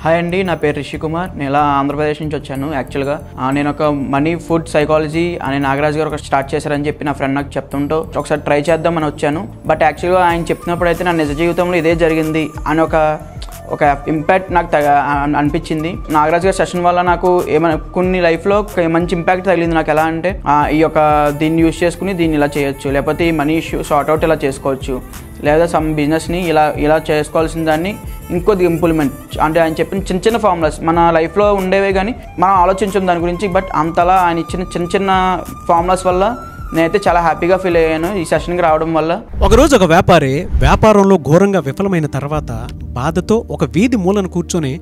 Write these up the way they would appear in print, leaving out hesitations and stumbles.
Hi అండి, నా పేరు రిషి కుమార్. నేను ఇలా ఆంధ్రప్రదేశ్ నుంచి వచ్చాను. యాక్చువల్గా నేను ఒక మనీ ఫుడ్ సైకాలజీ అనే నాగరాజ్ గారు ఒక స్టార్ట్ చేశారని చెప్పి నా ఫ్రెండ్ నాకు చెప్తుంటూ ఒకసారి ట్రై చేద్దామని వచ్చాను. బట్ యాక్చువల్గా ఆయన చెప్పినప్పుడు అయితే నా నిజ జీవితంలో ఇదే జరిగింది అని ఒక ఇంపాక్ట్ నాకు అనిపించింది. నాగరాజ్ గారి సెషన్ వల్ల నాకు ఏమైనా కొన్ని లైఫ్లో మంచి ఇంపాక్ట్ తగిలింది. నాకు ఎలా అంటే దీన్ని యూజ్ చేసుకుని దీన్ని ఇలా చేయొచ్చు, లేకపోతే ఈ మనీ ఇష్యూ సార్ట్అవుట్ ఇలా చేసుకోవచ్చు, లేదా సమ్ బిజినెస్ని ఇలా చేసుకోవాల్సిన దాన్ని ఇంకొద్ది ఇంప్లిమెంట్ అంటే ఆయన చెప్పిన చిన్న చిన్న ఫార్ములాస్ మన లైఫ్లో ఉండేవే కానీ మనం ఆలోచించాం దాని గురించి. బట్ అంతలా ఆయన ఇచ్చిన చిన్న చిన్న ఫార్ములాస్ వల్ల నేనైతే చాలా హ్యాపీగా ఫీల్ అయ్యాను ఈ సెషన్కి రావడం వల్ల. ఒకరోజు ఒక వ్యాపారి వ్యాపారంలో ఘోరంగా విఫలమైన తర్వాత బాధతో ఒక వీధి మూలను కూర్చొని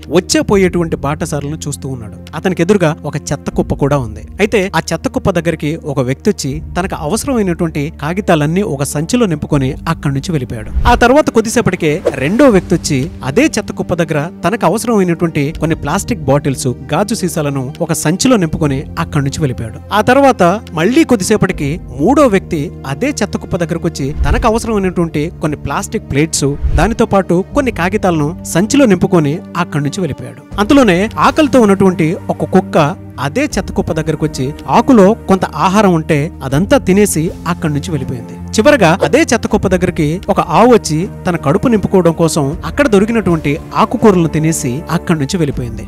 పోయేటువంటి బాటసారులను చూస్తూ ఉన్నాడు. అతనికి ఎదురుగా ఒక చెత్త కుప్ప కూడా ఉంది. అయితే ఆ చెత్త కుప్ప దగ్గరికి ఒక వ్యక్తి వచ్చి తనకు అవసరమైనటువంటి కాగితాలన్నీ ఒక సంచిలో నింపుకొని అక్కడి నుంచి వెళ్ళిపోయాడు. ఆ తర్వాత కొద్దిసేపటికే రెండో వ్యక్తి వచ్చి అదే చెత్త కుప్ప దగ్గర తనకు అవసరమైనటువంటి కొన్ని ప్లాస్టిక్ బాటిల్స్, గాజు సీసాలను ఒక సంచిలో నింపుకొని అక్కడి నుంచి వెళ్ళిపోయాడు. ఆ తర్వాత మళ్లీ కొద్దిసేపటికి మూడో వ్యక్తి అదే చెత్త కుప్ప దగ్గరకు వచ్చి తనకు అవసరమైనటువంటి కొన్ని ప్లాస్టిక్ ప్లేట్స్, దానితో పాటు కొన్ని కాగితాలను సంచిలో నింపుకొని అక్కడి నుంచి వెళ్ళిపోయాడు. అంతలోనే ఆకలితో ఉన్నటువంటి ఒక కుక్క అదే చెత్త కుప్ప దగ్గరకు వచ్చి ఆకులో కొంత ఆహారం ఉంటే అదంతా తినేసి అక్కడి నుంచి వెళ్ళిపోయింది. చివరగా అదే చెత్త కుప్ప దగ్గరికి ఒక ఆవు వచ్చి తన కడుపు నింపుకోవడం కోసం అక్కడ దొరికినటువంటి ఆకుకూరలను తినేసి అక్కడి నుంచి వెళ్ళిపోయింది.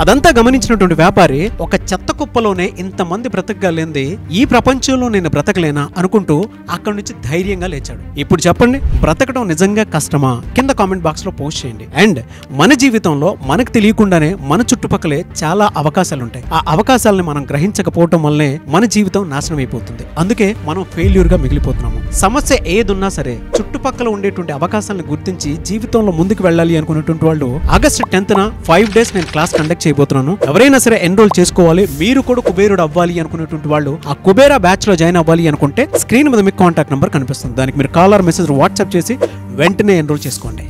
అదంతా గమనించినటువంటి వ్యాపారి ఒక చెత్త కుప్పలోనే ఇంతమంది బ్రతకగలేంది, ఈ ప్రపంచంలో నేను బ్రతకలేనా అనుకుంటూ అక్కడి నుంచి ధైర్యంగా లేచాడు. ఇప్పుడు చెప్పండి, బ్రతకడం నిజంగా కష్టమా? కింద కామెంట్ బాక్స్ లో పోస్ట్ చేయండి. అండ్ మన జీవితంలో మనకు తెలియకుండానే మన చుట్టుపక్కలే చాలా అవకాశాలు ఉంటాయి. ఆ అవకాశాలను మనం గ్రహించకపోవటం వల్లనే మన జీవితం నాశనం అయిపోతుంది. అందుకే మనం ఫెయిల్యూర్ గా మిగిలిపోతున్నాము. సమస్య ఏదున్నా సరే చుట్టుపక్కల ఉండేటువంటి అవకాశాలను గుర్తించి జీవితంలో ముందుకు వెళ్ళాలి అనుకున్నటువంటి వాళ్ళు ఆగస్టు 10న 5 days నేను క్లాస్ కండక్ట్ చేయబోతున్నాను. ఎవరైనా సరే ఎన్రోల్ చేసుకోవాలి. మీరు కూడా కుబేరుడు అవ్వాలి అనుకునేటువంటి వాళ్ళు ఆ కుబేరా బ్యాచ్ లో జాయిన్ అవ్వాలి అనుకుంటే స్క్రీన్ మీద మీకు కాంటాక్ట్ నెంబర్ కనిపిస్తుంది. దానికి మీరు కాల్ ఆర్ మెసేజ్ వాట్సాప్ చేసి వెంటనే ఎన్రోల్ చేసుకోండి.